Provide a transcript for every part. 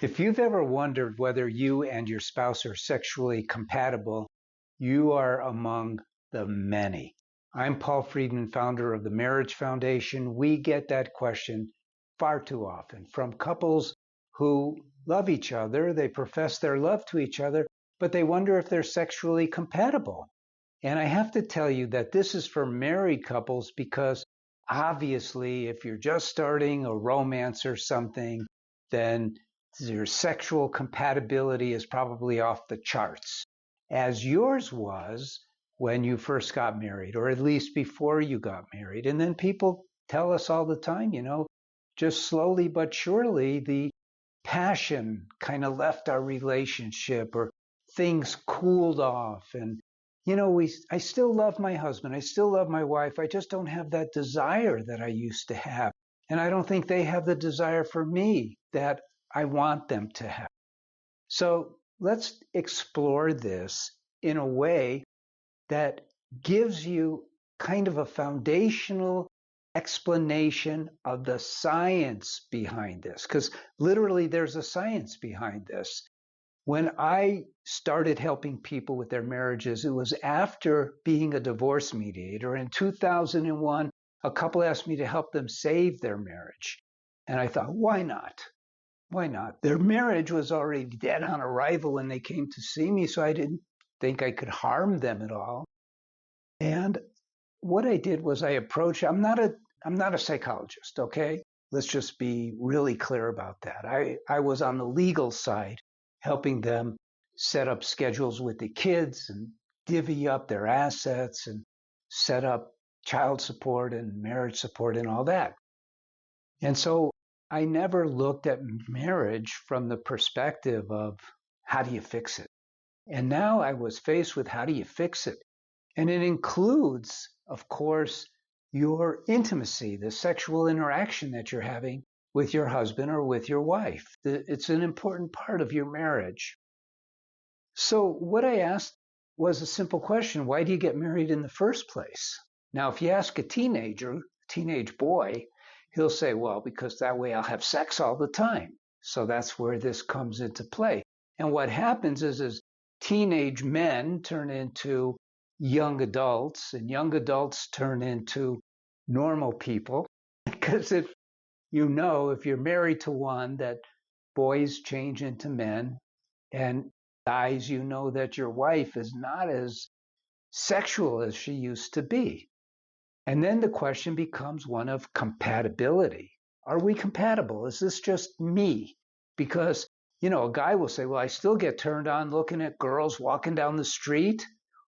If you've ever wondered whether you and your spouse are sexually compatible, you are among the many. I'm Paul Friedman, founder of the Marriage Foundation. We get that question far too often from couples who love each other, they profess their love to each other, but they wonder if they're sexually compatible. And I have to tell you that this is for married couples because obviously, if you're just starting a romance or something, then your sexual compatibility is probably off the charts, as yours was when you first got married, or at least before you got married. And then people tell us all the time, just slowly but surely, the passion kind of left our relationship, or things cooled off. And I still love my husband, I still love my wife, I just don't have that desire that I used to have, and I don't think they have the desire for me that I want them to have. So let's explore this in a way that gives you kind of a foundational explanation of the science behind this, because literally there's a science behind this. When I started helping people with their marriages, it was after being a divorce mediator. In 2001, a couple asked me to help them save their marriage. And I thought, why not? Why not? Their marriage was already dead on arrival when they came to see me, so I didn't think I could harm them at all. And what I did was I approached, I'm not a psychologist, okay? Let's just be really clear about that. I was on the legal side, helping them set up schedules with the kids and divvy up their assets and set up child support and marriage support and all that. And so I never looked at marriage from the perspective of how do you fix it? And now I was faced with how do you fix it? And it includes, of course, your intimacy, the sexual interaction that you're having with your husband or with your wife. It's an important part of your marriage. So what I asked was a simple question. Why do you get married in the first place? Now, if you ask a teenage boy, he'll say, well, because that way I'll have sex all the time. So that's where this comes into play. And what happens is teenage men turn into young adults, and young adults turn into normal people. Because if you're married to one, that boys change into men, and guys, you know that your wife is not as sexual as she used to be. And then the question becomes one of compatibility. Are we compatible? Is this just me? Because, a guy will say, well, I still get turned on looking at girls walking down the street.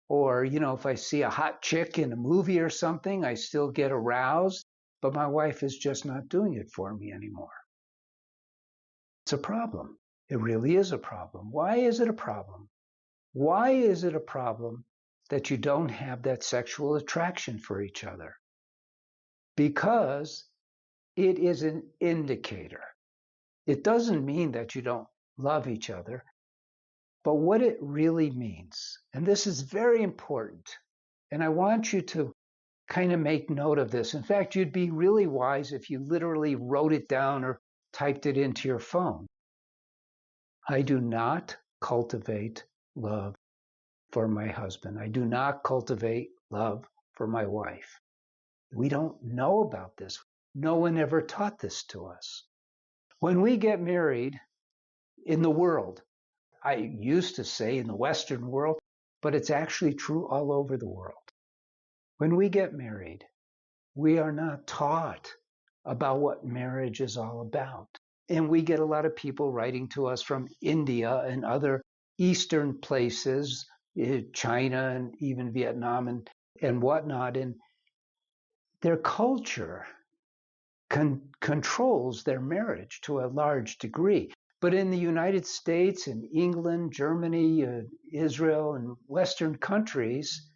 Or, if I see a hot chick in a movie or something, I still get aroused. But my wife is just not doing it for me anymore. It's a problem. It really is a problem. Why is it a problem? Why is it a problem that you don't have that sexual attraction for each other? Because it is an indicator. It doesn't mean that you don't love each other, but what it really means, and this is very important, and I want you to kind of make note of this. In fact, you'd be really wise if you literally wrote it down or typed it into your phone. I do not cultivate love for my husband. I do not cultivate love for my wife. We don't know about this. No one ever taught this to us. When we get married in the world, I used to say in the Western world, but it's actually true all over the world. When we get married, we are not taught about what marriage is all about. And we get a lot of people writing to us from India and other Eastern places, China and even Vietnam and whatnot. And their culture controls their marriage to a large degree. But in the United States and England, Germany, Israel, and Western countries,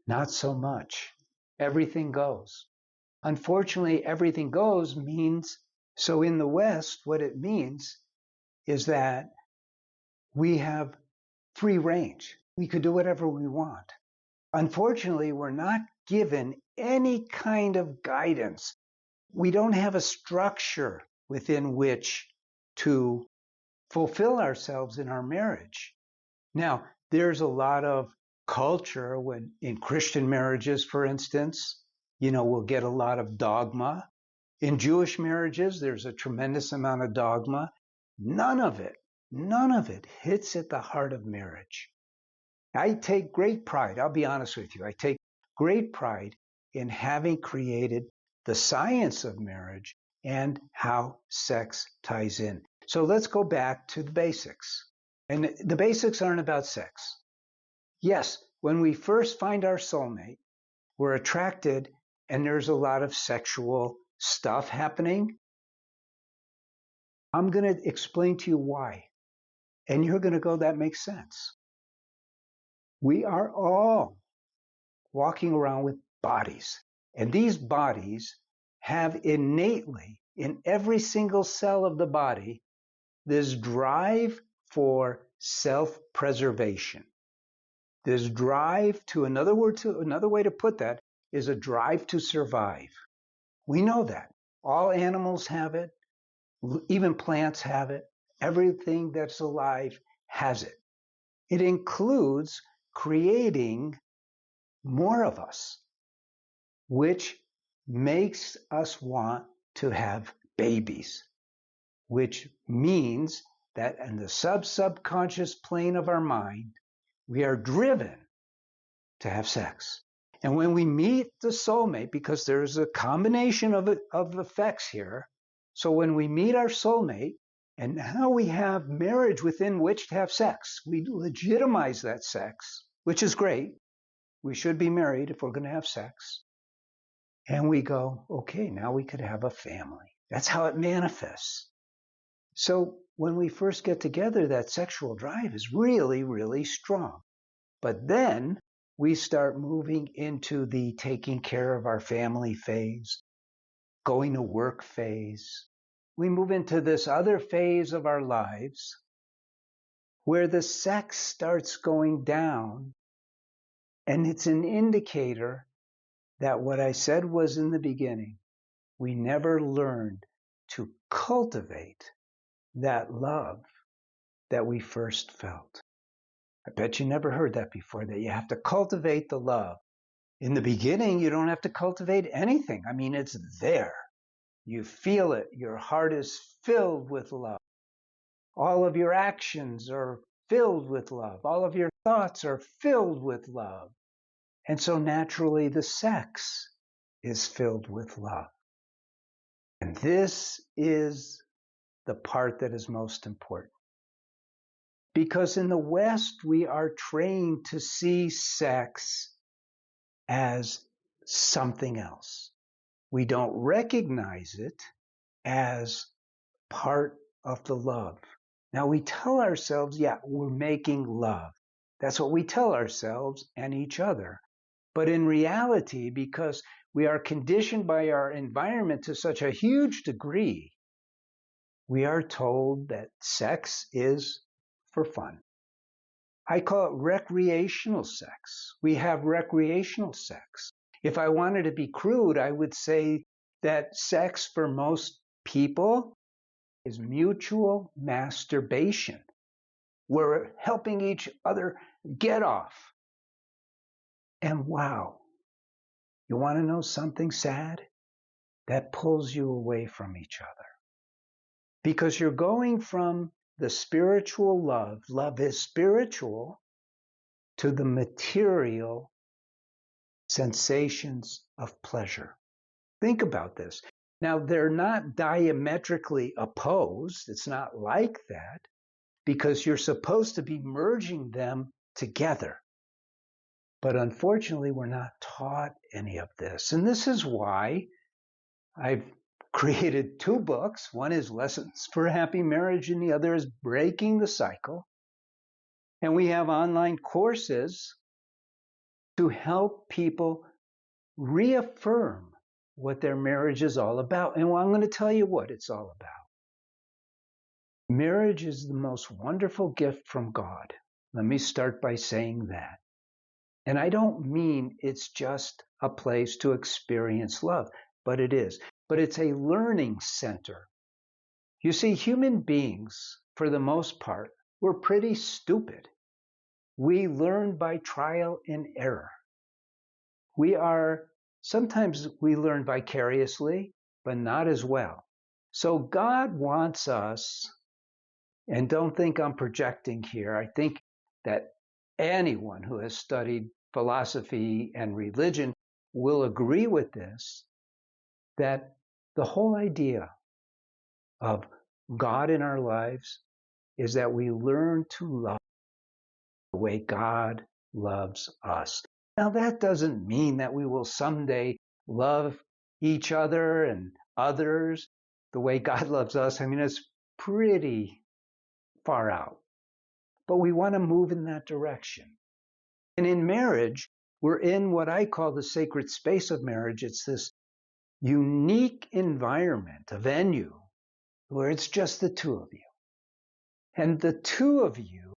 not so much. Everything goes. Unfortunately, everything goes means, so in the West, what it means is that we have free range. We could do whatever we want. Unfortunately, we're not given any kind of guidance. We don't have a structure within which to fulfill ourselves in our marriage. Now, there's a lot of culture when in Christian marriages, for instance, we'll get a lot of dogma. In Jewish marriages, there's a tremendous amount of dogma. None of it hits at the heart of marriage. I take great pride, I'll be honest with you, I take great pride in having created the science of marriage and how sex ties in. So let's go back to the basics. And the basics aren't about sex. Yes, when we first find our soulmate, we're attracted and there's a lot of sexual stuff happening. I'm going to explain to you why. And you're going to go, that makes sense. We are all walking around with bodies. And these bodies have innately, in every single cell of the body, this drive for self-preservation. This drive to another way to put that is a drive to survive. We know that. All animals have it. Even plants have it. Everything that's alive has it. It includes creating more of us, which makes us want to have babies, which means that in the subconscious plane of our mind, we are driven to have sex. And when we meet the soulmate, because there's a combination of effects here, so when we meet our soulmate, and now we have marriage within which to have sex, we legitimize that sex, which is great. We should be married if we're going to have sex. And we go, okay, now we could have a family. That's how it manifests. So when we first get together, that sexual drive is really, really strong. But then we start moving into the taking care of our family phase, going to work phase. We move into this other phase of our lives where the sex starts going down. And it's an indicator that what I said was in the beginning, we never learned to cultivate that love that we first felt. I bet you never heard that before, that you have to cultivate the love. In the beginning, you don't have to cultivate anything. I mean, it's there. You feel it. Your heart is filled with love. All of your actions are filled with love. All of your thoughts are filled with love. And so naturally, the sex is filled with love. And this is the part that is most important. Because in the West, we are trained to see sex as something else. We don't recognize it as part of the love. Now we tell ourselves, yeah, we're making love. That's what we tell ourselves and each other. But in reality, because we are conditioned by our environment to such a huge degree, we are told that sex is for fun. I call it recreational sex. We have recreational sex. If I wanted to be crude, I would say that sex for most people is mutual masturbation. We're helping each other get off. And wow, you want to know something sad? That pulls you away from each other. Because you're going from the spiritual love is spiritual, to the material sensations of pleasure. Think about this. Now, they're not diametrically opposed. It's not like that, because you're supposed to be merging them together. But unfortunately, we're not taught any of this. And this is why I've created 2 books. One is Lessons for a Happy Marriage, and the other is Breaking the Cycle. And we have online courses to help people reaffirm what their marriage is all about. And I'm going to tell you what it's all about. Marriage is the most wonderful gift from God. Let me start by saying that. And I don't mean it's just a place to experience love, but it is. But it's a learning center. You see, human beings, for the most part, we're pretty stupid. We learn by trial and error. Sometimes we learn vicariously, but not as well. So God wants us, and don't think I'm projecting here. I think that anyone who has studied philosophy and religion will agree with this, that the whole idea of God in our lives is that we learn to love the way God loves us. Now, that doesn't mean that we will someday love each other and others the way God loves us. I mean, it's pretty far out, but we want to move in that direction. And in marriage, we're in what I call the sacred space of marriage. It's this unique environment, a venue, where it's just the two of you. And the two of you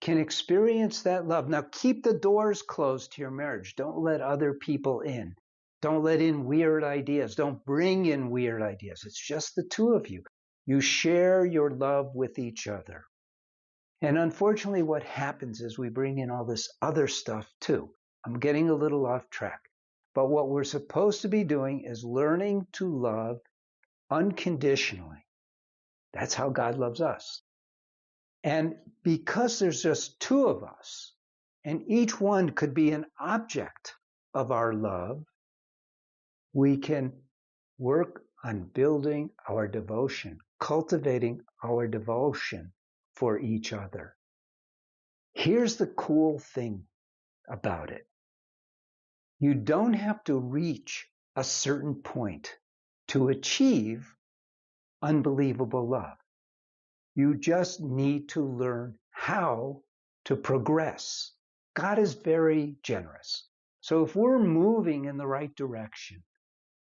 can experience that love. Now, keep the doors closed to your marriage. Don't let other people in. Don't let in weird ideas. Don't bring in weird ideas. It's just the two of you. You share your love with each other. And unfortunately, what happens is we bring in all this other stuff too. I'm getting a little off track. But what we're supposed to be doing is learning to love unconditionally. That's how God loves us. And because there's just two of us, and each one could be an object of our love, we can work on building our devotion, cultivating our devotion for each other. Here's the cool thing about it. You don't have to reach a certain point to achieve unbelievable love. You just need to learn how to progress. God is very generous. So if we're moving in the right direction,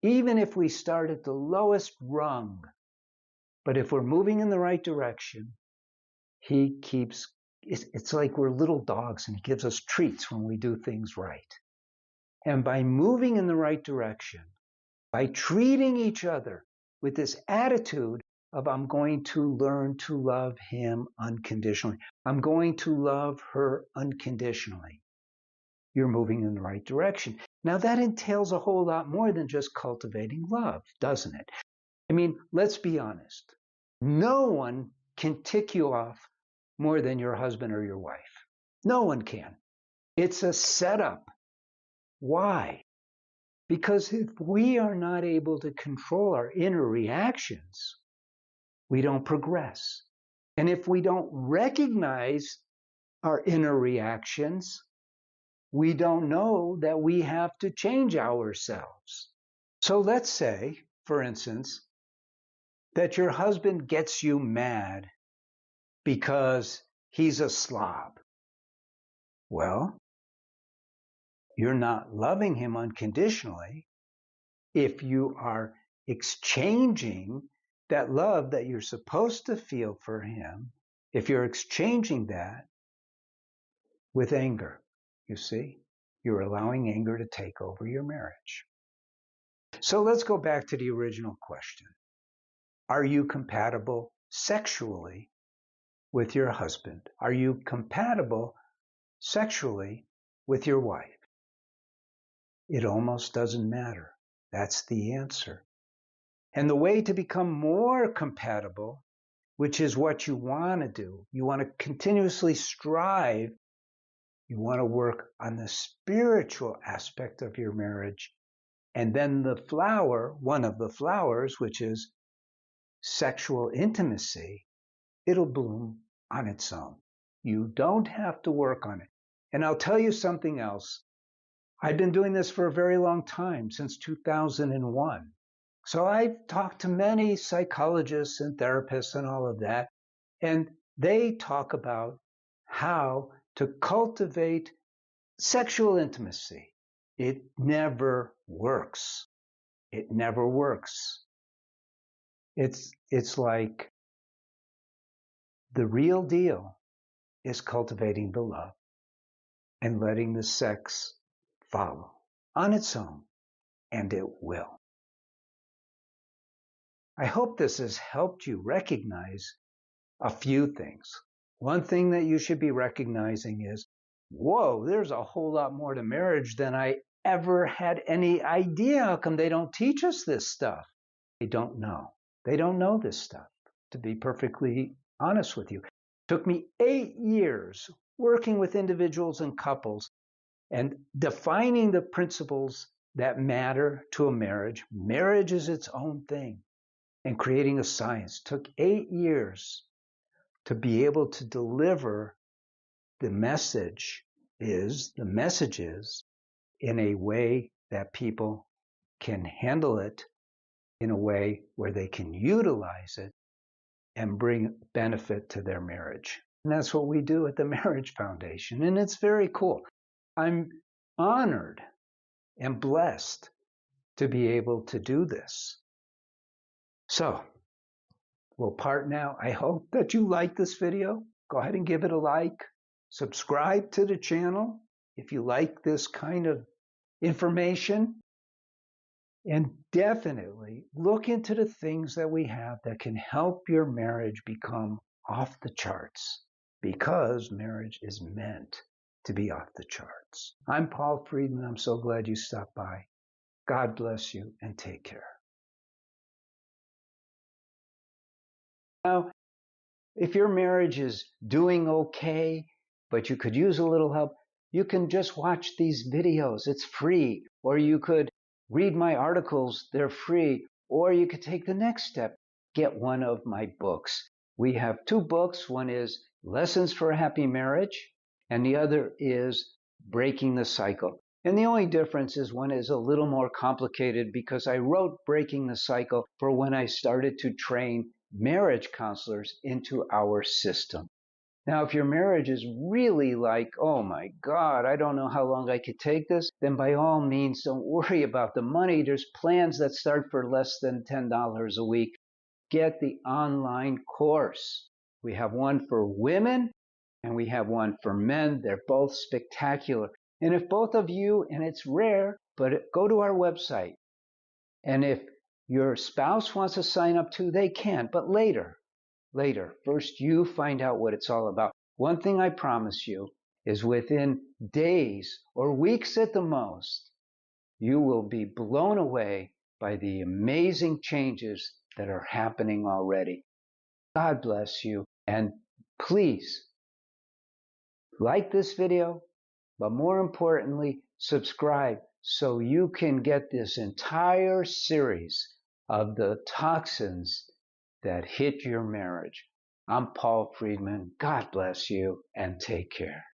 even if we start at the lowest rung, but if we're moving in the right direction, he keeps, it's like we're little dogs and he gives us treats when we do things right. And by moving in the right direction, by treating each other with this attitude of I'm going to learn to love him unconditionally. I'm going to love her unconditionally. You're moving in the right direction. Now that entails a whole lot more than just cultivating love, doesn't it? I mean, let's be honest. No one can tick you off more than your husband or your wife. No one can. It's a setup. Why? Because if we are not able to control our inner reactions, we don't progress. And if we don't recognize our inner reactions, we don't know that we have to change ourselves. So let's say, for instance, that your husband gets you mad because he's a slob. Well, you're not loving him unconditionally if you are exchanging that love that you're supposed to feel for him, if you're exchanging that with anger. You see, you're allowing anger to take over your marriage. So let's go back to the original question. Are you compatible sexually with your husband? Are you compatible sexually with your wife? It almost doesn't matter. That's the answer. And the way to become more compatible, which is what you want to do, you want to continuously strive, you want to work on the spiritual aspect of your marriage. And then the flower, one of the flowers, which is sexual intimacy, it'll bloom on its own. You don't have to work on it. And I'll tell you something else. I've been doing this for a very long time, since 2001. So I've talked to many psychologists and therapists and all of that, and they talk about how to cultivate sexual intimacy. It never works. It never works. It's like the real deal is cultivating the love and letting the sex follow on its own, and it will. I hope this has helped you recognize a few things. One thing that you should be recognizing is, whoa, there's a whole lot more to marriage than I ever had any idea. How come they don't teach us this stuff? They don't know. They don't know this stuff, to be perfectly honest with you. It took me 8 years working with individuals and couples and defining the principles that matter to a marriage. Marriage is its own thing. And creating a science took 8 years to be able to deliver the messages in a way that people can handle it in a way where they can utilize it and bring benefit to their marriage. And that's what we do at the Marriage Foundation. And it's very cool. I'm honored and blessed to be able to do this. So we'll part now. I hope that you like this video. Go ahead and give it a like. Subscribe to the channel if you like this kind of information. And definitely look into the things that we have that can help your marriage become off the charts, because marriage is meant to be off the charts. I'm Paul Friedman. I'm so glad you stopped by. God bless you and take care. Now, if your marriage is doing okay, but you could use a little help, you can just watch these videos. It's free. Or you could read my articles. They're free. Or you could take the next step. Get one of my books. We have 2 books. One is Lessons for a Happy Marriage, and the other is Breaking the Cycle. And the only difference is one is a little more complicated because I wrote Breaking the Cycle for when I started to train marriage counselors into our system. Now, if your marriage is really like, oh my God, I don't know how long I could take this, then by all means, don't worry about the money. There's plans that start for less than $10 a week. Get the online course. We have one for women and we have one for men. They're both spectacular. And if both of you, and it's rare, but go to our website. And if your spouse wants to sign up too, they can, but later. First, you find out what it's all about. One thing I promise you is within days or weeks at the most, you will be blown away by the amazing changes that are happening already. God bless you. And please like this video, but more importantly, subscribe so you can get this entire series of the toxins that hit your marriage. I'm Paul Friedman. God bless you and take care.